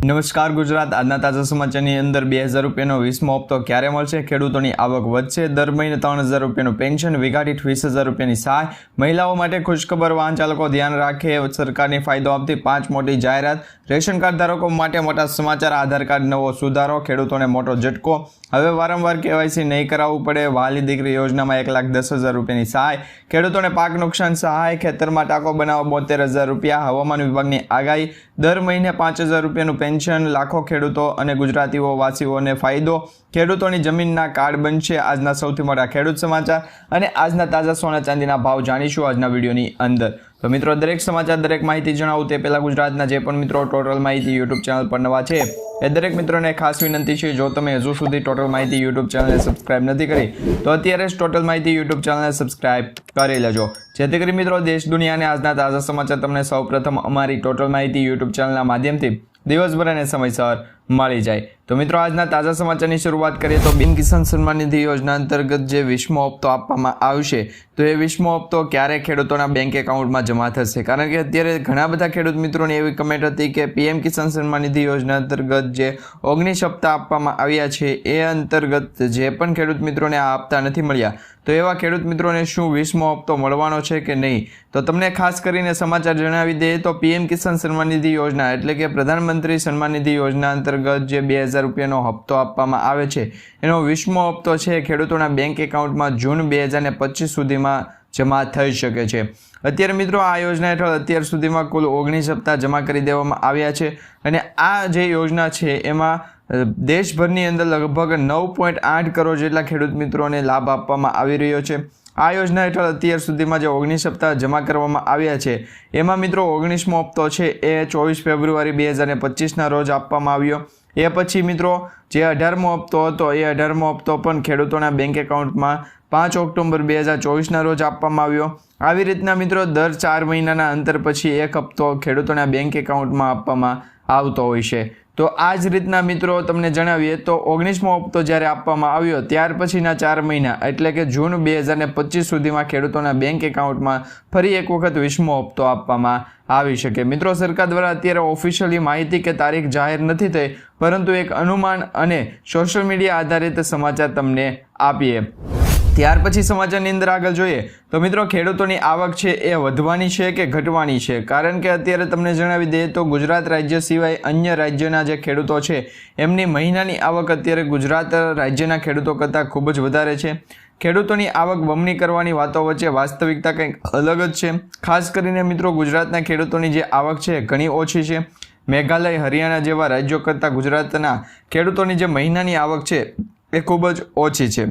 નમસ્કાર ગુજરાત આજના તાજા સમાચારની અંદર 2000 રૂપિયાનો 20મો હપ્તો ક્યારે મળશે, ખેડૂતોની આવક વધશે, દર મહિને 3000 રૂપિયાનું પેન્શન, વીઘાદીઠ 20000 રૂપિયાની સહાય, મહિલાઓ માટે ખુશખબર, વાહન ચાલકો ધ્યાન રાખે, સરકારની ફાયદો આપતી 5 મોટી જાહેરાત, રેશન કાર્ડ ધારકો માટે મોટા સમાચાર, આધાર કાર્ડ નવો સુધારો, ખેડૂતોને મોટો ઝટકો, હવે વારંવાર કેવાયસી નહીં કરાવવું પડે, વહાલી દીકરી યોજનામાં 1,10,000 રૂપિયાની સહાય, ખેડૂતોને પાક નુકસાન સહાય, ખેતરમાં ટાંકો બનાવવા 72,000 રૂપિયા, હવામાન વિભાગની આગાહી, દર મહિને 5,000 રૂપિયાનું પેન્શન, લાખો ખેડૂતો અને ગુજરાતીઓ વાસીઓને ફાયદો, ખેડૂતોની જમીનના કાર્ડ બનશે. આજના સૌથી મોટા ખેડૂત સમાચાર અને આજના તાજા સોના ચાંદીના ભાવ જાણીશું આજના વિડીયોની અંદર. તો મિત્રો, દરેક સમાચાર દરેક માહિતી જણાવું તે પહેલાં ગુજરાતના જે પણ મિત્રો ટોટલ માહિતી યુટ્યુબ ચેનલ પર નવા છે એ દરેક મિત્રોને ખાસ વિનંતી છે, જો તમે હજુ સુધી ટોટલ માહિતી યુટ્યુબ ચેનલને સબસ્ક્રાઇબ નથી કરી તો અત્યારે જ ટોટલ માહિતી યુટ્યુબ ચેનલને સબસ્ક્રાઇબ કરી લેજો, જેથી કરી મિત્રો દેશ દુનિયાને આજના તાજા સમાચાર તમને સૌપ્રથમ અમારી ટોટલ માહિતી યુટ્યુબ ચેનલના માધ્યમથી દિવસભર અને સમયસર મળી જાય. તો મિત્રો, આજના તાજા સમાચારની શરૂઆત કરીએ તો પીએમ કિસાન સન્માન નિધિ યોજના અંતર્ગત જે 20મો હપ્તો આપવામાં આવશે તો એ 20મો હપ્તો ક્યારે ખેડૂતોના બેંક એકાઉન્ટમાં જમા થશે? કારણ કે અત્યારે ઘણા બધા ખેડૂત મિત્રોની એવી કમેન્ટ હતી કે પીએમ કિસાન સન્માન નિધિ યોજના અંતર્ગત જે 19 હપ્તા આપવામાં આવ્યા છે એ અંતર્ગત જે પણ ખેડૂત મિત્રોને આ હપ્તા નથી મળ્યા તો એવા ખેડૂત મિત્રોને શું 20મો હપ્તો મળવાનો છે કે નહીં? તો તમને ખાસ કરીને સમાચાર જણાવી દઈએ તો પીએમ કિસાન સન્માન નિધિ યોજના એટલે કે પ્રધાનમંત્રી સન્માન નિધિ યોજના અંતર્ગત જે 2000 રૂપિયાનો હપ્તો આપવામાં આવે છે એનો 20મો હપ્તો છે ખેડૂતોના બેંક એકાઉન્ટમાં જૂન 2025 સુધીમાં જમા થઈ શકે છે. અત્યારે મિત્રો આ યોજના હેઠળ અત્યાર સુધીમાં કુલ 19 હપ્તા જમા કરી દેવામાં આવ્યા છે અને આ જે યોજના છે એમાં દેશભરની અંદર લગભગ 9.8 કરોડ જેટલા ખેડૂત મિત્રોને લાભ આપવામાં આવી રહ્યો છે. આ યોજના હેઠળ અત્યાર સુધીમાં જે 19 હપ્તા જમા કરવામાં આવ્યા છે એમાં મિત્રો 19મો હપ્તો છે એ 24 ફેબ્રુઆરી 2025ના રોજ આપવામાં આવ્યો. એ પછી મિત્રો જે 18મો હપ્તો હતો એ 18મો હપ્તો પણ ખેડૂતોના બેંક એકાઉન્ટમાં 5 ઓક્ટોબર 2024ના રોજ આપવામાં આવ્યો. આવી રીતના મિત્રો દર 4 મહિનાના અંતર પછી એક હપ્તો ખેડૂતોના બેંક એકાઉન્ટમાં આપવામાં આવતો હોય છે. તો આ જ રીતના મિત્રો તમને જણાવીએ તો 19મો હપ્તો જ્યારે આપવામાં આવ્યો ત્યાર પછીના 4 મહિના એટલે કે જૂન 2025 સુધીમાં ખેડૂતોના બેંક એકાઉન્ટમાં ફરી એક વખત 20મો હપ્તો આપવામાં આવી શકે. મિત્રો, સરકાર દ્વારા અત્યારે ઓફિશિયલી માહિતી કે તારીખ જાહેર નથી થઈ, પરંતુ એક અનુમાન અને સોશિયલ મીડિયા આધારિત સમાચાર તમને આપીએ. ત્યાર પછી સમાચારની અંદર આગળ જોઈએ તો મિત્રો, ખેડૂતોની આવક છે એ વધવાની છે કે ઘટવાની છે? કારણ કે અત્યારે તમને જણાવી દઈએ તો ગુજરાત રાજ્ય સિવાય અન્ય રાજ્યના જે ખેડૂતો છે એમની મહિનાની આવક અત્યારે ગુજરાત રાજ્યના ખેડૂતો કરતાં ખૂબ જ વધારે છે. ખેડૂતોની આવક બમણી કરવાની વાતો વચ્ચે વાસ્તવિકતા કંઈક અલગ જ છે. ખાસ કરીને મિત્રો ગુજરાતના ખેડૂતોની જે આવક છે ઘણી ઓછી છે. મેઘાલય, હરિયાણા જેવા રાજ્યો કરતાં ગુજરાતના ખેડૂતોની જે મહિનાની આવક છે એ ખૂબ જ ઓછી છે.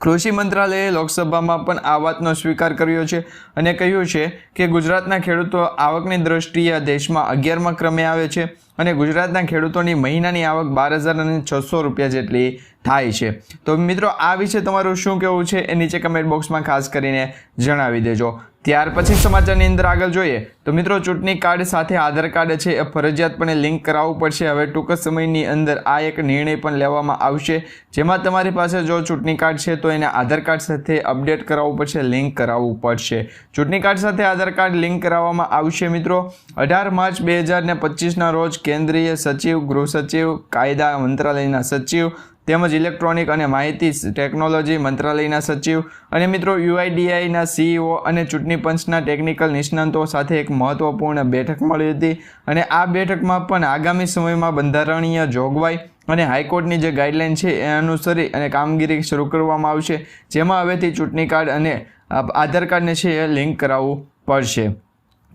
કૃષિ મંત્રાલયે લોકસભામાં પણ આ વાતનો સ્વીકાર કર્યો છે અને કહ્યું છે કે ગુજરાતના ખેડૂતો આવકની દ્રષ્ટિએ દેશમાં 11મા ક્રમે આવે છે અને ગુજરાતના ખેડૂતોની મહિનાની આવક 12,600 રૂપિયા જેટલી થાય છે. તો મિત્રો, આ વિશે તમારું શું કહેવું છે એ નીચે કમેન્ટ બોક્સમાં ખાસ કરીને જણાવી દેજો. ત્યાર પછી સમાચારની અંદર આગળ જોઈએ તો મિત્રો, ચૂંટણી કાર્ડ સાથે આધાર કાર્ડ છે એ ફરજિયાતપણે લિંક કરાવવું પડશે. હવે ટૂંક સમયની અંદર આ એક નિર્ણય પણ લેવામાં આવશે, જેમાં તમારી પાસે જો ચૂંટણી કાર્ડ છે તો એને આધાર કાર્ડ સાથે અપડેટ કરાવવું પડશે, લિંક કરાવવું પડશે. ચૂંટણી કાર્ડ સાથે આધાર કાર્ડ લિંક કરાવવામાં આવશે. મિત્રો, 18 માર્ચ 2025ના રોજ કેન્દ્રીય સચિવ, ગૃહ સચિવ, કાયદા મંત્રાલયના સચિવ તેમજ ઇલેક્ટ્રોનિક અને માહિતી ટેકનોલોજી મંત્રાલયના સચિવ અને મિત્રો યુઆઈડીઆઈના સીઈઓ અને ચૂંટણી પંચના ટેકનિકલ નિષ્ણાંતો સાથે એક મહત્વપૂર્ણ બેઠક મળી હતી અને આ બેઠકમાં પણ આગામી સમયમાં બંધારણીય જોગવાઈ અને હાઈકોર્ટની જે ગાઈડલાઈન છે એ અનુસરી અને કામગીરી શરૂ કરવામાં આવશે, જેમાં હવેથી ચૂંટણી કાર્ડ અને આધાર કાર્ડને છે એ લિંક કરાવવું પડશે.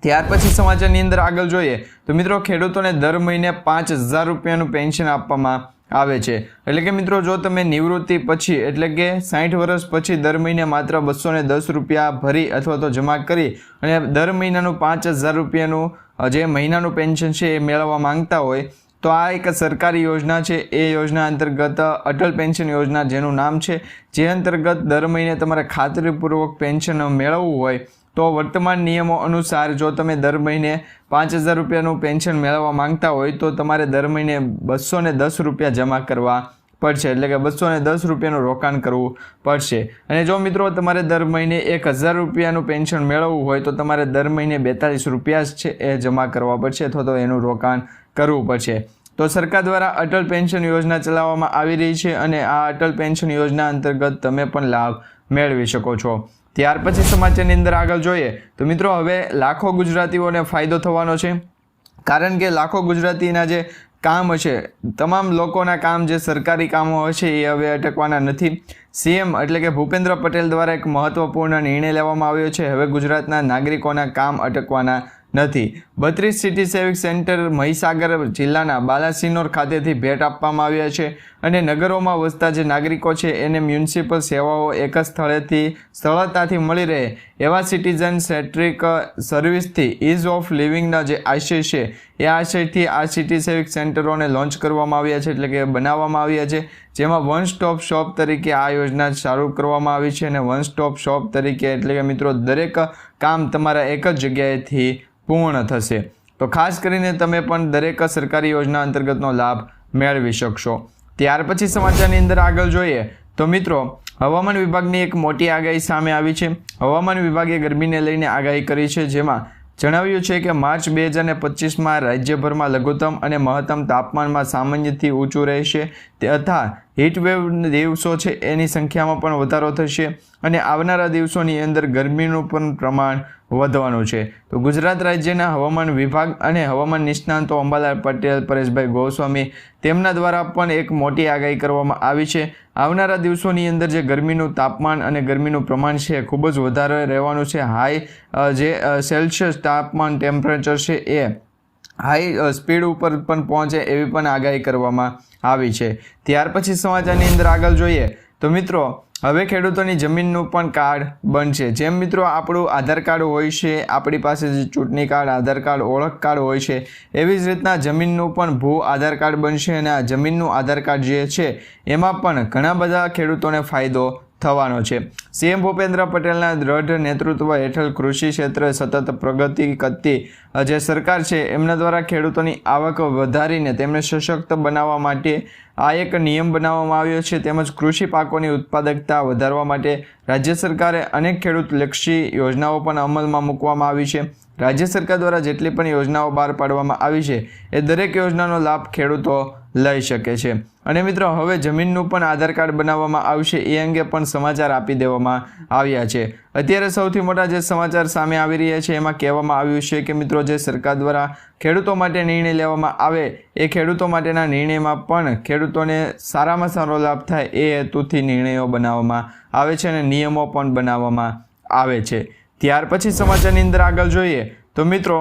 ત્યાર પછી સમાચારની અંદર આગળ જોઈએ તો મિત્રો, ખેડૂતોને દર મહિને 5,000 રૂપિયાનું પેન્શન આપવામાં આવે છે. એટલે કે મિત્રો, જો તમે નિવૃત્તિ પછી એટલે કે 60 વર્ષ પછી દર મહિને માત્ર 210 રૂપિયા ભરી અથવા તો જમા કરી અને દર મહિનાનું 5,000 રૂપિયાનું જે મહિનાનું પેન્શન છે એ મેળવવા માંગતા હોય તો આ એક સરકારી યોજના છે. એ યોજના અંતર્ગત અટલ પેન્શન યોજના જેનું નામ છે, જે અંતર્ગત દર મહિને તમારે ખાતરીપૂર્વક પેન્શન મેળવવું હોય તો વર્તમાન નિયમો અનુસાર જો તમે દર મહિને 5,000 રૂપિયાનું પેન્શન મેળવવા માંગતા હોય તો તમારે દર મહિને 210 રૂપિયા જમા કરવા પડશે, એટલે કે 210 રૂપિયાનું રોકાણ કરવું પડશે. અને જો મિત્રો તમારે દર મહિને 1,000 રૂપિયાનું પેન્શન મેળવવું હોય તો તમારે દર મહિને 42 રૂપિયા છે એ જમા કરવા પડશે અથવા તો એનું રોકાણ કરવું પડશે. તો સરકાર દ્વારા અટલ પેન્શન યોજના ચલાવવામાં આવી રહી છે અને આ અટલ પેન્શન યોજના અંતર્ગત તમે પણ લાભ મેળવી શકો છો। ત્યાર પછી સમાચારની અંદર આગળ જોઈએ તો મિત્રો હવે લાખો ગુજરાતીઓને ફાયદો થવાનો છે, કારણ કે લાખો ગુજરાતીના જે કામ હશે, તમામ લોકોના કામ જે સરકારી કામો હશે એ હવે અટકવાના નથી। સીએમ એટલે કે ભૂપેન્દ્ર પટેલ દ્વારા એક મહત્વપૂર્ણ નિર્ણય લેવામાં આવ્યો છે। હવે ગુજરાતના નાગરિકોના કામ અટકવાના નથી। 32 સિટી સેવિક સેન્ટર મહીસાગર જિલ્લાના બાલાસિનોર ખાતેથી ભેટ આપવામાં આવ્યા છે અને નગરોમાં વસતા જે નાગરિકો છે એને મ્યુનિસિપલ સેવાઓ એક જ સ્થળેથી સરળતાથી મળી રહે એવા સિટીઝન સેન્ટ્રિક સર્વિસથી ઇઝ ઓફ લિવિંગના જે આશય છે એ આશયથી આ સિટી સેવિક સેન્ટરોને લોન્ચ કરવામાં આવ્યા છે, એટલે કે બનાવવામાં આવ્યા છે, જેમાં વન સ્ટોપ શોપ તરીકે આ યોજના ચાલુ કરવામાં આવી છે। અને વન સ્ટોપ શોપ તરીકે એટલે કે મિત્રો દરેક કામ તમારા એક જ જગ્યાએથી પૂર્ણ થશે। તો ખાસ કરીને તમે પણ દરેક સરકારી યોજના અંતર્ગતનો લાભ મેળવી શકશો। ત્યાર પછી સમાચારની અંદર આગળ જોઈએ તો મિત્રો હવામાન વિભાગની એક મોટી આગાહી સામે આવી છે। હવામાન વિભાગે ગરમીને લઈને આગાહી કરી છે, જેમાં જણાવ્યું છે કે માર્ચ 2025માં રાજ્યભરમાં લઘુત્તમ અને મહત્તમ તાપમાનમાં સામાન્યથી ઊંચું રહેશે તથા હીટવેવ દિવસો છે એની સંખ્યામાં પણ વધારો થશે અને આવનારા દિવસોની અંદર ગરમીનું પણ પ્રમાણ વધવાનું છે। તો ગુજરાત રાજ્યના હવામાન વિભાગ અને હવામાન નિષ્ણાંતો અંબાલાલ પટેલ, પરેશભાઈ ગોસ્વામી તેમના દ્વારા પણ એક મોટી આગાહી કરવામાં આવી છે। આવનારા દિવસોની અંદર જે ગરમીનું તાપમાન અને ગરમીનું પ્રમાણ છે ખૂબ જ વધારે રહેવાનું છે। હાઈ જે સેલ્સિયસ તાપમાન ટેમ્પરેચર છે એ હાઈ સ્પીડ ઉપર પણ પહોંચે એવી પણ આગાહી કરવામાં આવી છે। ત્યાર પછી સમાચારની અંદર આગળ જોઈએ તો મિત્રો હવે ખેડૂતોની જમીનનું પણ કાર્ડ બનશે। જેમ મિત્રો આપણું આધાર કાર્ડ હોય છે, આપણી પાસે જે ચૂંટણી કાર્ડ, આધાર કાર્ડ, ઓળખ કાર્ડ હોય છે, એવી જ રીતના જમીનનું પણ ભૂ આધાર કાર્ડ બનશે અને આ જમીનનું આધાર કાર્ડ જે છે એમાં પણ ઘણા બધા ખેડૂતોને ફાયદો થવાનો છે। સીએમ ભૂપેન્દ્ર પટેલના દ્રઢ નેતૃત્વ હેઠળ કૃષિ ક્ષેત્રે સતત પ્રગતિ કરતી જે સરકાર છે એમના દ્વારા ખેડૂતોની આવક વધારીને તેમને સશક્ત બનાવવા માટે આ એક નિયમ બનાવવામાં આવ્યો છે, તેમજ કૃષિ પાકોની ઉત્પાદકતા વધારવા માટે રાજ્ય સરકારે અનેક ખેડૂતલક્ષી યોજનાઓ પણ અમલમાં મૂકવામાં આવી છે। રાજ્ય સરકાર દ્વારા જેટલી પણ યોજનાઓ બહાર પાડવામાં આવી છે એ દરેક યોજનાનો લાભ ખેડૂતો લઈ શકે છે। અને મિત્રો હવે જમીનનું પણ આધાર કાર્ડ બનાવવામાં આવશે એ અંગે પણ સમાચાર આપી દેવામાં આવ્યા છે। અત્યારે સૌથી મોટા જે સમાચાર સામે આવી રહ્યા છે એમાં કહેવામાં આવ્યું છે કે મિત્રો જે સરકાર દ્વારા ખેડૂતો માટે નિર્ણય લેવામાં આવે એ ખેડૂતો માટેના નિર્ણયમાં પણ ખેડૂતોને સારામાં સારો લાભ થાય એ હેતુથી નિર્ણયો બનાવવામાં આવે છે અને નિયમો પણ બનાવવામાં આવે છે। ત્યાર પછી સમાચારની અંદર આગળ જોઈએ તો મિત્રો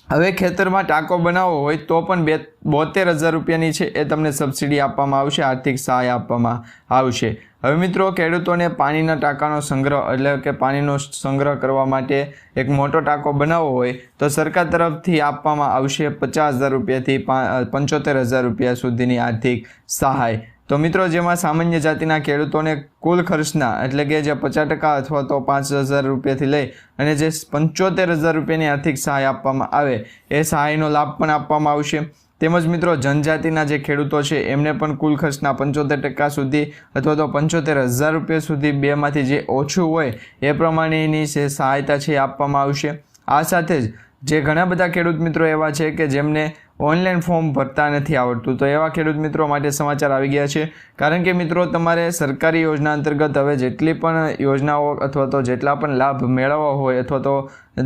હવે ખેતરમાં ટાંકો બનાવવો હોય તો પણ 72,000 રૂપિયાની છે એ તમને સબસિડી આપવામાં આવશે, આર્થિક સહાય આપવામાં આવશે। હવે મિત્રો ખેડૂતોને પાણીના ટાંકાનો સંગ્રહ એટલે કે પાણીનો સંગ્રહ કરવા માટે એક મોટો ટાંકો બનાવવો હોય તો સરકાર તરફથી આપવામાં આવશે 50,000 રૂપિયાથી 75,000 રૂપિયા સુધીની આર્થિક સહાય। તો મિત્રો જેમાં સામાન્ય જાતિના ખેડૂતોને કુલ ખર્ચના એટલે કે જે 50% અથવા તો 5,000 રૂપિયાથી લઈ અને જે 75,000 રૂપિયાની આર્થિક સહાય આપવામાં આવે એ સહાયનો લાભ પણ આપવામાં આવશે। તેમજ મિત્રો જનજાતિના જે ખેડૂતો છે એમને પણ કુલ ખર્ચના 75% સુધી અથવા તો 75,000 રૂપિયા સુધી બેમાંથી જે ઓછું હોય એ પ્રમાણેની જે સહાયતા છે આપવામાં આવશે। આ સાથે જ જે ઘણા બધા ખેડૂત મિત્રો એવા છે કે જેમને ઓનલાઈન ફોર્મ ભરતા નથી આવડતું, તો એવા ખેડૂત મિત્રો માટે સમાચાર આવી ગયા છે, કારણ કે મિત્રો તમારે સરકારી યોજના અંતર્ગત હવે જેટલી પણ યોજનાઓ અથવા તો જેટલા પણ લાભ મેળવવા હોય અથવા તો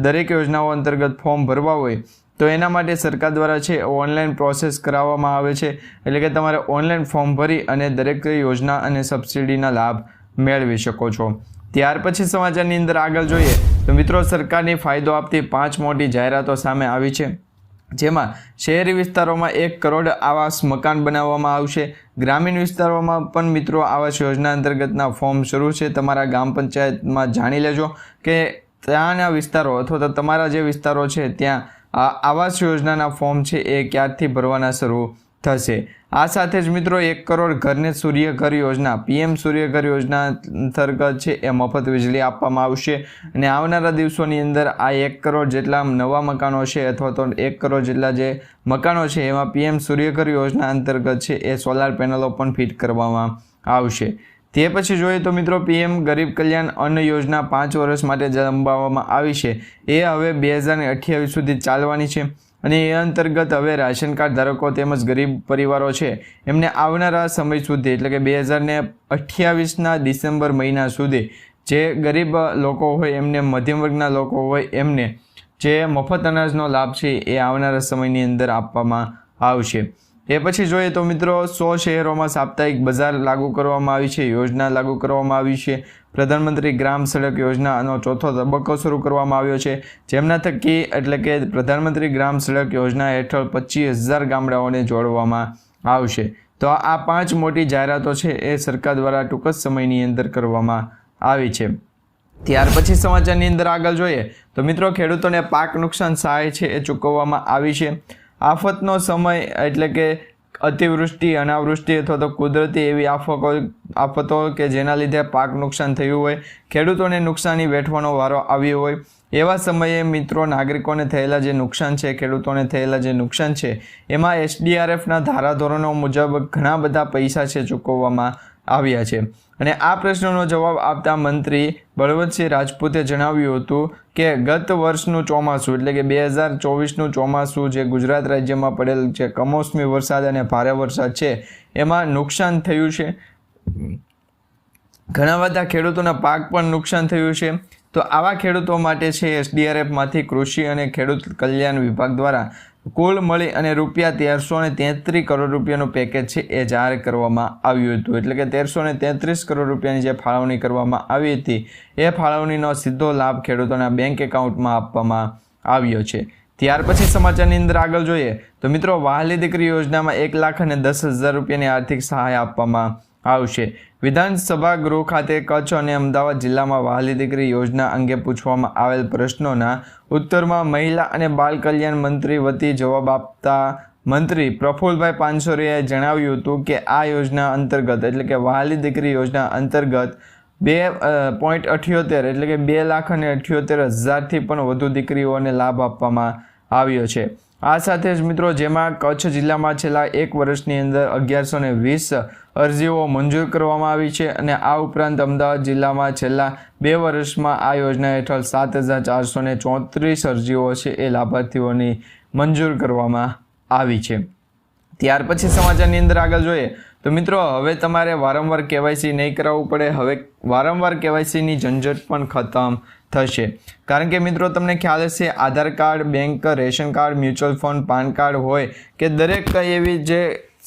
દરેક યોજનાઓ અંતર્ગત ફોર્મ ભરવા હોય તો એના માટે સરકાર દ્વારા છે ઓનલાઈન પ્રોસેસ કરાવવામાં આવે છે, એટલે કે તમારે ઓનલાઈન ફોર્મ ભરી અને દરેક યોજના અને સબસિડીના લાભ મેળવી શકો છો। ત્યાર પછી સમાચારની અંદર આગળ જોઈએ તો મિત્રો સરકારની ફાયદો આપતી 5 મોટી જાહેરાતો સામે આવી છે, જેમાં શહેરી વિસ્તારોમાં 1 કરોડ આવાસ મકાન બનાવવામાં આવશે। ગ્રામીણ વિસ્તારોમાં પણ મિત્રો આવાસ યોજના અંતર્ગતના ફોર્મ શરૂ છે। તમારા ગ્રામ પંચાયતમાં જાણી લેજો કે ત્યાંના વિસ્તારો અથવા તો તમારા જે વિસ્તારો છે ત્યાં આવાસ યોજનાના ફોર્મ છે એ ક્યારથી ભરવાના શરૂ થશે। આ સાથે જ મિત્રો 1 કરોડ ઘરને સૂર્ય ઘર યોજના પીએમ સૂર્ય ઘર યોજના અંતર્ગત છે એ મફત વીજળી આપવામાં આવશે અને આવનારા દિવસોની અંદર આ 1 કરોડ જેટલા નવા મકાનો છે અથવા તો 1 કરોડ જેટલા જે મકાનો છે એમાં પીએમ સૂર્ય ઘર યોજના અંતર્ગત છે એ સોલાર પેનલો પણ ફિટ કરવામાં આવશે। તે પછી જોઈએ તો મિત્રો પીએમ ગરીબ કલ્યાણ અન્ન યોજના 5 વર્ષ માટે જે લંબાવવામાં આવી છે એ હવે 2028 સુધી ચાલવાની છે। અને એ અંતર્ગત હવે રાશન કાર્ડ ધારકો તેમજ ગરીબ પરિવારો છે એમને આવનારા સમય સુધી એટલે કે 2028ના ડિસેમ્બર મહિના સુધી જે ગરીબ લોકો હોય એમને, મધ્યમ વર્ગના લોકો હોય એમને જે મફત અનાજનો લાભ છે એ આવનારા સમયની અંદર આપવામાં આવશે. એ પછી જોઈએ તો મિત્રો 100 શહેરોમાં સાપ્તાહિક બજાર લાગુ કરવામાં આવી છે, યોજના લાગુ કરવામાં આવી છે. પ્રધાનમંત્રી ગ્રામ સડક યોજનાનો ચોથો તબક્કો શરૂ કરવામાં આવ્યો છે, જેમના થકી એટલે કે પ્રધાનમંત્રી ગ્રામ સડક યોજના હેઠળ 25,000 ગામડાઓને જોડવામાં આવશે. તો આ 5 મોટી જાહેરાતો છે એ સરકાર દ્વારા ટૂંક જ સમયની અંદર કરવામાં આવી છે. ત્યાર પછી સમાચારની અંદર આગળ જોઈએ તો મિત્રો ખેડૂતોને પાક નુકસાન સહાય છે એ ચૂકવવામાં આવી છે. આફતનો સમય એટલે કે અતિવૃષ્ટિ, અનાવૃષ્ટિ અથવા તો કુદરતી એવી આફતો કે જેના લીધે પાક નુકસાન થયું હોય, ખેડૂતોને નુકસાની વેઠવાનો વારો આવ્યો હોય, એવા સમયે મિત્રો નાગરિકોને થયેલા જે નુકસાન છે, ખેડૂતોને થયેલા જે નુકસાન છે એમાં SDRFના ધારાધોરણો મુજબ ઘણા બધા પૈસા છે ચૂકવવામાં આવ્યા છે. અને આ પ્રશ્નનો જવાબ આપતા મંત્રી બળવંતસિંહ રાજપૂતે જણાવ્યું હતું કે ગત વર્ષનું ચોમાસું એટલે કે 2024નું ચોમાસું જે ગુજરાત રાજ્યમાં પડેલ છે કમોસમી વરસાદ અને ભારે વરસાદ છે એમાં નુકસાન થયું છે. ઘણા બધા ખેડૂતોના પાક પણ નુકસાન થયું છે. તો આવા ખેડૂતો માટે છે SDRFમાંથી કૃષિ અને ખેડૂત કલ્યાણ વિભાગ દ્વારા કુલ મળી અને ₹1333 કરોડ રૂપિયાનું પેકેજ છે એ જાહેર કરવામાં આવ્યું હતું. એટલે કે 1333 કરોડ રૂપિયાની જે ફાળવણી કરવામાં આવી હતી એ ફાળવણીનો સીધો લાભ ખેડૂતોના બેંક એકાઉન્ટમાં આપવામાં આવ્યો છે. ત્યાર પછી સમાચારની અંદર આગળ જોઈએ તો મિત્રો વહાલી દીકરી યોજનામાં 1,10,000 રૂપિયાની આર્થિક સહાય આપવામાં આવશે. વિધાનસભા ગૃહ ખાતે કચ્છ અને અમદાવાદ જિલ્લામાં વહાલી દીકરી યોજના અંગે પૂછવામાં આવેલ પ્રશ્નોના ઉત્તરમાં મહિલા અને બાળ કલ્યાણ મંત્રી વતી જવાબ આપતા મંત્રી પ્રફુલભાઈ પાનસોરીયાએ જણાવ્યું હતું કે આ યોજના અંતર્ગત એટલે કે વહાલી દીકરી યોજના અંતર્ગત 2.78 એટલે કે 2,78,000થી પણ વધુ દીકરીઓને લાભ આપવામાં આવ્યો છે. આ સાથે જ મિત્રો જેમાં કચ્છ જિલ્લામાં છેલ્લા 1 વર્ષની અંદર 1120 અરજીઓ મંજૂર કરવામાં આવી છે અને આ ઉપરાંત અમદાવાદ જિલ્લામાં છેલ્લા 2 વર્ષમાં આ યોજના હેઠળ 7,434 અરજીઓ છે એ લાભાર્થીઓની મંજૂર કરવામાં આવી છે. ત્યાર પછી સમાચારની અંદર આગળ જોઈએ તો મિત્રો હવે તમારે વારંવાર KYC નહીં કરાવવું પડે. હવે વારંવાર KYCની ઝંઝટ પણ ખતમ થશે. કારણ કે મિત્રો તમને ખ્યાલ હશે Aadhaar card, bank, ration card, mutual fund, PAN card હોય કે દરેક એવી જે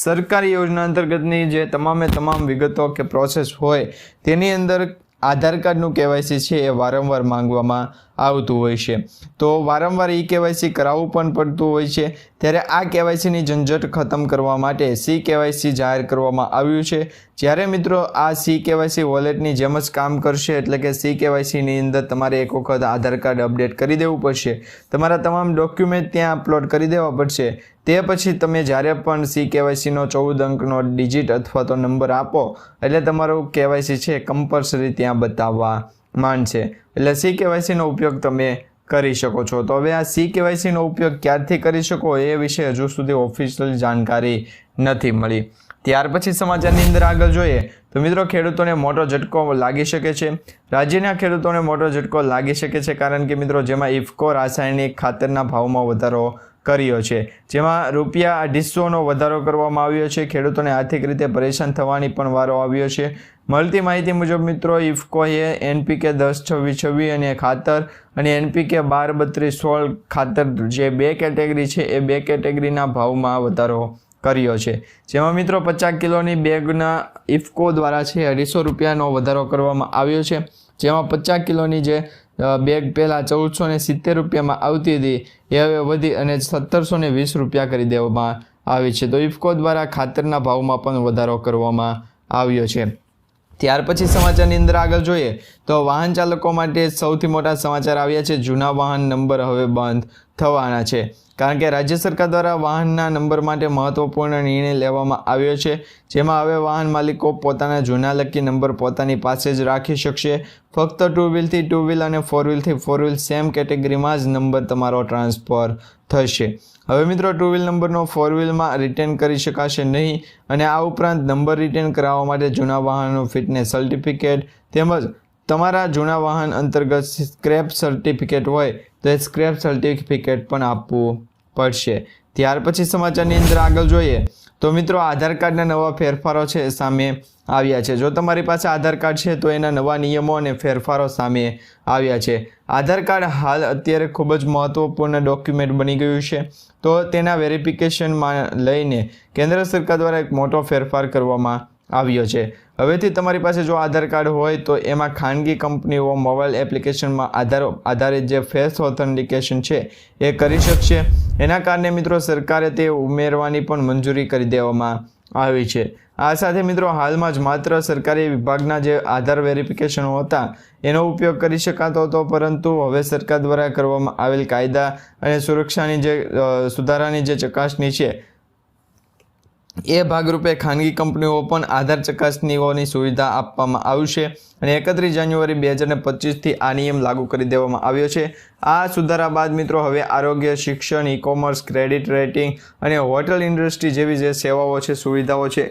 સરકારી યોજના અંતર્ગતની જે તમામ વિગતો કે પ્રોસેસ હોય તેની અંદર આધાર કાર્ડનું KYC છે એ વારંવાર માંગવામાં આવતું હોય છે. તો વારંવાર KYC કરાવવું પણ પડતું હોય છે. ત્યારે આ KYCની ઝંઝટ ખતમ કરવા માટે CKYC જાહેર કરવામાં આવ્યું છે. જ્યારે મિત્રો આ CKYC વોલેટની જેમ જ કામ કરશે. એટલે કે CKYCની અંદર તમારે એક વખત આધાર કાર્ડ અપડેટ કરી દેવું પડશે, તમારા તમામ ડોક્યુમેન્ટ ત્યાં અપલોડ કરી દેવા પડશે. તે પછી તમે જ્યારે પણ CKYCનો 14 અંકનો ડિજિટ અથવા તો નંબર આપો એટલે તમારું KYC છે કમ્પલસરી ત્યાં બતાવવા માંડશે. એટલે CKYCનો ઉપયોગ તમે કરી શકો છો. તો હવે આ CKYCનો ઉપયોગ ક્યારથી કરી શકો એ વિશે હજુ સુધી ઓફિશિયલ જાણકારી નથી મળી. ત્યાર પછી સમાચારની અંદર આગળ જોઈએ તો મિત્રો ખેડૂતોને મોટો ઝટકો લાગી શકે છે. રાજ્યના ખેડૂતોને મોટો ઝટકો લાગી શકે છે કારણ કે મિત્રો જેમાં ઇફકો રાસાયણિક ખાતરના ભાવમાં વધારો કર્યો છે, જેમાં ₹250નો વધારો કરવામાં આવ્યો છે. ખેડૂતોને આર્થિક રીતે પરેશાન થવાની પણ વારો આવ્યો છે. મળતી માહિતી મુજબ મિત્રો ઇફકોએ NPK 10-26-26 અને ખાતર અને NPK 12-32-16 ખાતર જે 2 કેટેગરી છે એ 2 કેટેગરીના ભાવમાં વધારો કર્યો છે. જેમાં મિત્રો 50 કિલોની બેગના ઇફકો દ્વારા છે ₹250નો વધારો કરવામાં આવ્યો છે. જેમાં 50 કિલોની જે બેગ પહેલાં ₹1470 આવતી હતી એ હવે વધી અને ₹1720 કરી દેવામાં આવી છે. તો ઇફકો દ્વારા ખાતરના ભાવમાં પણ વધારો કરવામાં આવ્યો છે. ત્યાર પછી સમાચારની અંદર આગળ જોઈએ તો વાહન ચાલકો માટે સૌથી મોટા સમાચાર આવ્યા છે. જૂના વાહન નંબર હવે બંધ થવાના છે. કારણ કે રાજ્ય સરકાર દ્વારા વાહનના નંબર માટે મહત્વપૂર્ણ નિર્ણય લેવામાં આવ્યો છે. જેમાં હવે વાહન માલિકો પોતાના જૂના લકી નંબર પોતાની પાસે જ રાખી શકશે. ફક્ત 2 વ્હીલથી 2 વ્હીલ અને 4 વ્હીલથી 4 વ્હીલ સેમ કેટેગરીમાં જ નંબર તમારો ટ્રાન્સફર થશે. હવે મિત્રો 2 વ્હીલ નંબરનો 4 વ્હીલમાં રિટર્ન કરી શકાશે નહીં. અને આ ઉપરાંત નંબર રિટર્ન કરાવવા માટે જૂના વાહનનું ફિટનેસ સર્ટિફિકેટ તેમજ તમારા જૂના વાહન અંતર્ગત સ્ક્રેપ સર્ટિફિકેટ હોય તો એ સ્ક્રેપ સર્ટિફિકેટ પણ આપવું પડશે। ત્યાર પછી સમાચારની અંદર આગળ જોઈએ તો મિત્રો આધાર કાર્ડના નવા ફેરફારો છે સામે આવ્યા છે। જો તમારી પાસે આધાર કાર્ડ છે તો એના નવા નિયમો અને ફેરફારો સામે આવ્યા છે। આધાર કાર્ડ હાલ અત્યારે ખૂબ જ મહત્વપૂર્ણ ડોક્યુમેન્ટ બની ગયું છે, તો તેના વેરિફિકેશનમાં લઈને કેન્દ્ર સરકાર દ્વારા એક મોટો ફેરફાર કરવામાં આવ્યો છે। હવેથી તમારી પાસે જો આધાર કાર્ડ હોય તો એમાં ખાનગી કંપનીઓ મોબાઈલ એપ્લિકેશનમાં આધારિત જે ફેસ ઓથેન્ટિકેશન છે એ કરી શકશે। એના કારણે મિત્રો સરકારે તે ઉમેરવાની પણ મંજૂરી કરી દેવામાં આવી છે। આ સાથે મિત્રો હાલમાં જ માત્ર સરકારી વિભાગના જે આધાર વેરિફિકેશનો હતા એનો ઉપયોગ કરી શકાતો હતો, પરંતુ હવે સરકાર દ્વારા કરવામાં આવેલ કાયદા અને સુરક્ષાની જે સુધારાની જે ચકાસણી છે એ ભાગરૂપે ખાનગી કંપનીઓ પણ આધાર ચકાસણીઓની સુવિધા આપવામાં આવશે અને 31 જાન્યુઆરી 2025થી આ નિયમ લાગુ કરી દેવામાં આવ્યો છે। આ સુધારા બાદ મિત્રો હવે આરોગ્ય, શિક્ષણ, ઈ કોમર્સ, ક્રેડિટ રેટિંગ અને હોટલ ઇન્ડસ્ટ્રી જેવી જે સેવાઓ છે, સુવિધાઓ છે,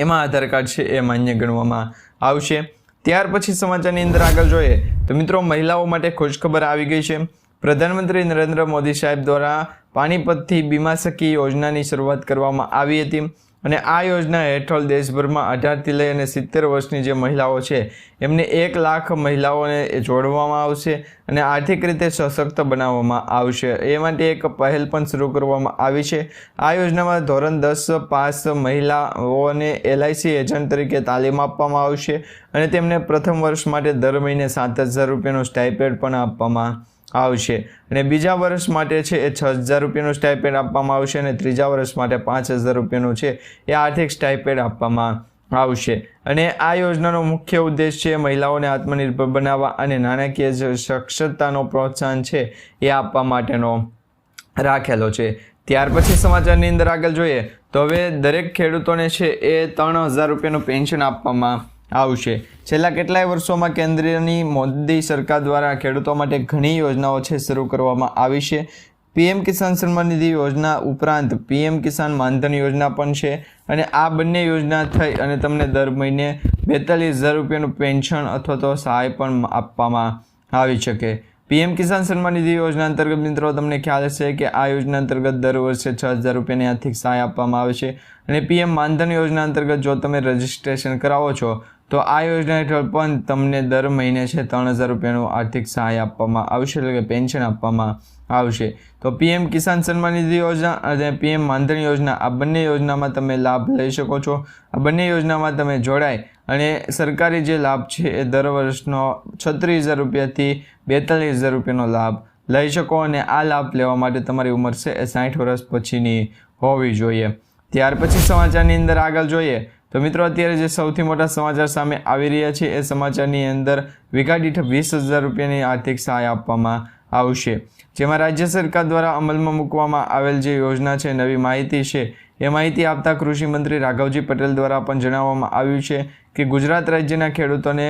એમાં આધાર કાર્ડ છે એ માન્ય ગણવામાં આવશે। ત્યાર પછી સમાચારની અંદર આગળ જોઈએ તો મિત્રો મહિલાઓ માટે ખુશખબર આવી ગઈ છે। પ્રધાનમંત્રી નરેન્દ્ર મોદી સાહેબ દ્વારા પાણીપતથી બીમા સખી યોજનાની શરૂઆત કરવામાં આવી હતી અને આ યોજના હેઠળ દેશભરમાં 18થી લઈ અને 70 વર્ષની જે મહિલાઓ છે એમને 1 લાખ મહિલાઓને જોડવામાં આવશે અને આર્થિક રીતે સશક્ત બનાવવામાં આવશે। એ માટે એક પહેલ પણ શરૂ કરવામાં આવી છે। આ યોજનામાં ધોરણ 10 પાસ મહિલાઓને LIC એજન્ટ તરીકે તાલીમ આપવામાં આવશે અને તેમને પ્રથમ વર્ષ માટે દર મહિને 7,000 રૂપિયાનો સ્ટાઇપેન્ડ પણ આપવામાં આવશે અને બીજા વર્ષ માટે છે એ 6,000 રૂપિયાનું સ્ટાઇપેન્ડ આપવામાં આવશે અને ત્રીજા વર્ષ માટે 5,000 રૂપિયાનું છે એ આર્થિક સ્ટાઇપેન્ડ આપવામાં આવશે। અને આ યોજનાનો મુખ્ય ઉદ્દેશ છે મહિલાઓને આત્મનિર્ભર બનાવવા અને નાણાકીય સાક્ષરતાનો પ્રોત્સાહન છે એ આપવા માટેનો રાખેલો છે। ત્યાર પછી સમાચારની અંદર આગળ જોઈએ તો હવે દરેક ખેડૂતોને છે એ 3,000 રૂપિયાનું પેન્શન આપવામાં આવશે। છેલ્લા કેટલાય વર્ષોમાં કેન્દ્રની મોદી સરકાર દ્વારા ખેડૂતો માટે ઘણી યોજનાઓ છે શરૂ કરવામાં આવી છે। PM કિસાન સન્માન નિધિ યોજના ઉપરાંત PM કિસાન માનધન યોજના પણ છે અને આ બંને યોજના થઈ અને તમને દર મહિને 42,000 રૂપિયાનું પેન્શન અથવા તો સહાય પણ આપવામાં આવી શકે। PM કિસાન સન્માન નિધિ યોજના અંતર્ગત મિત્રો તમને ખ્યાલ હશે કે આ યોજના અંતર્ગત દર વર્ષે 6,000 રૂપિયાની આર્થિક સહાય આપવામાં આવે છે અને PM માનધન યોજના અંતર્ગત જો તમે રજિસ્ટ્રેશન કરાવો છો તો આ યોજના હેઠળ પણ તમને દર મહિને છે 3,000 રૂપિયાનું આર્થિક સહાય આપવામાં આવશે, એટલે કે પેન્શન આપવામાં આવશે। તો PM કિસાન સન્માન નિધિ યોજના અને PM માનધન યોજના આ બંને યોજનામાં તમે લાભ લઈ શકો છો। આ બંને યોજનામાં તમે જોડાય અને સરકારી જે લાભ છે એ દર વર્ષનો 36,000 રૂપિયાથી 42,000 રૂપિયાનો લાભ લઈ શકો અને આ લાભ લેવા માટે તમારી ઉંમર છે એ 60 વર્ષ પછીની હોવી જોઈએ। ત્યાર પછી સમાચારની અંદર આગળ જોઈએ તો મિત્રો અત્યારે જે સૌથી મોટા સમાચાર સામે આવી રહ્યા છે એ સમાચારની અંદર વીઘા દીઠ 20,000 રૂપિયાની આર્થિક સહાય આપવામાં આવશે, જેમાં રાજ્ય સરકાર દ્વારા અમલમાં મૂકવામાં આવેલ જે યોજના છે, નવી માહિતી છે, એ માહિતી આપતા કૃષિ મંત્રી રાઘવજી પટેલ દ્વારા પણ જણાવવામાં આવ્યું છે કે ગુજરાત રાજ્યના ખેડૂતોને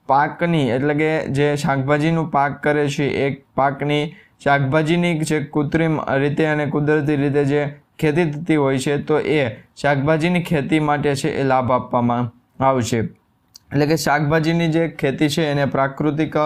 પાકની એટલે કે જે શાકભાજીનું પાક કરે છે એ પાકની શાકભાજીની જે કૃત્રિમ રીતે અને કુદરતી રીતે જે ખેતી થતી હોય છે તો એ શાકભાજીની ખેતી માટે છે એ લાભ આપવામાં આવશે। એટલે કે શાકભાજીની જે ખેતી છે એને પ્રાકૃતિક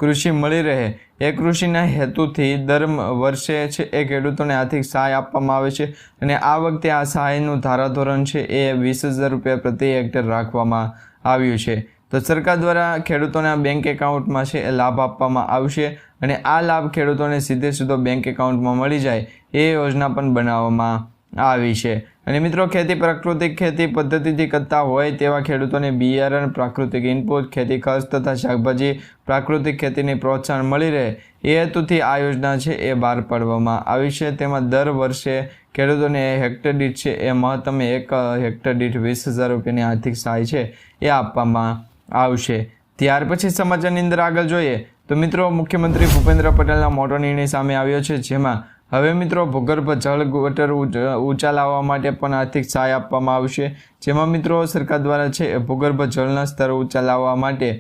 કૃષિ મળી રહે એ કૃષિના હેતુથી દર વર્ષે છે એ ખેડૂતોને આર્થિક સહાય આપવામાં આવે છે અને આ વખતે આ સહાયનું ધારાધોરણ છે એ 20,000 રૂપિયા પ્રતિ હેક્ટર રાખવામાં આવ્યું છે। તો સરકાર દ્વારા ખેડૂતોના બેંક એકાઉન્ટમાં છે એ લાભ આપવામાં આવશે અને આ લાભ ખેડૂતોને સીધો બેંક એકાઉન્ટમાં મળી જાય એ યોજના પણ બનાવવામાં આવી છે। અને મિત્રો ખેતી પ્રાકૃતિક ખેતી પદ્ધતિથી કરતા હોય તેવા ખેડૂતોને બિયારણ, પ્રાકૃતિક ઇનપુટ, ખેતી ખર્ચ તથા શાકભાજી પ્રાકૃતિક ખેતીને પ્રોત્સાહન મળી રહે એ હેતુથી આ યોજના છે એ બહાર પાડવામાં આવી છે। તેમાં દર વર્ષે ખેડૂતોને હેક્ટર દીઠ છે એ મહત્તમ 1 હેક્ટર દીઠ 20,000 રૂપિયાની આર્થિક સહાય છે એ આપવામાં આવશે। ત્યાર પછી સમાચારની અંદર આગળ જોઈએ તો મિત્રો મુખ્યમંત્રી ભૂપેન્દ્ર પટેલના મોટો નિર્ણય સામે આવ્યો છે, જેમાં હવે મિત્રો ભૂગર્ભ જળ ગટર ઊંચા લાવવા માટે પણ આર્થિક સહાય આપવામાં આવશે। જેમાં મિત્રો સરકાર દ્વારા છે ભૂગર્ભ જળના સ્તર ઊંચા લાવવા માટે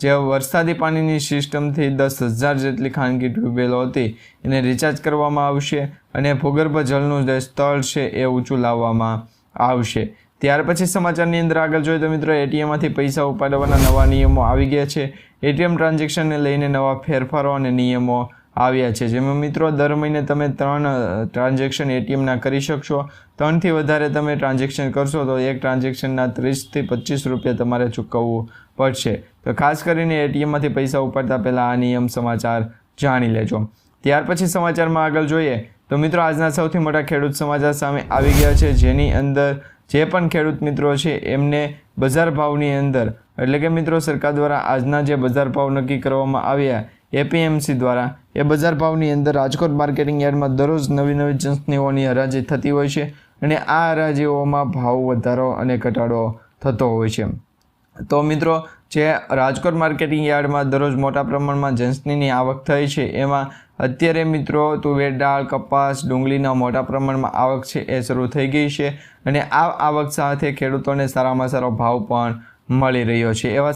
જે વરસાદી પાણીની સિસ્ટમથી 10,000 જેટલી ખાનગી ટ્યુબવેલો હતી એને રિચાર્જ કરવામાં આવશે અને ભૂગર્ભ જળનું જે સ્તર છે એ ઊંચું લાવવામાં આવશે। ત્યાર પછી સમાચારની અંદર આગળ જોઈએ તો મિત્રો એટીએમમાંથી પૈસા ઉપાડવાના નવા નિયમો આવી ગયા છે। એટીએમ ટ્રાન્ઝેક્શનને લઈને નવા ફેરફારો અને નિયમો આવ્યા છે, જેમાં મિત્રો દર મહિને તમે 3 ટ્રાન્ઝેક્શન એટીએમના કરી શકશો. 3થી વધારે તમે ટ્રાન્ઝેક્શન કરશો તો એક ટ્રાન્ઝેક્શનના 30થી 25 રૂપિયા તમારે ચૂકવવું પડશે. તો ખાસ કરીને એટીએમમાંથી પૈસા ઉપાડતા પહેલાં આ નિયમ સમાચાર જાણી લેજો. ત્યાર પછી સમાચારમાં આગળ જોઈએ તો મિત્રો આજના સૌથી મોટા ખેડૂત સમાચાર સામે આવી ગયા છે, જેની અંદર જે પણ ખેડૂત મિત્રો છે એમને બજાર ભાવની અંદર એટલે કે મિત્રો સરકાર દ્વારા આજના જે બજાર ભાવ નક્કી કરવામાં આવ્યા એપીએમસી દ્વારા, એ બજાર ભાવની અંદર રાજકોટ માર્કેટિંગ યાર્ડમાં દરરોજ નવી ચંસનીઓની હરાજી થતી હોય છે અને આ હરાજીઓમાં ભાવ વધારો અને ઘટાડો થતો હોય છે. તો મિત્રો જે રાજકોટ માર્કેટિંગ યાર્ડમાં દરરોજ મોટા પ્રમાણમાં જંસનીની આવક થઈ છે, એમાં અત્યારે મિત્રો તુવેર દાળ, કપાસ, ડુંગળીના મોટા પ્રમાણમાં આવક છે એ શરૂ થઈ ગઈ છે અને આ આવક સાથે ખેડૂતોને સારામાં સારો ભાવ પણ મળી રહ્યો છે. એવા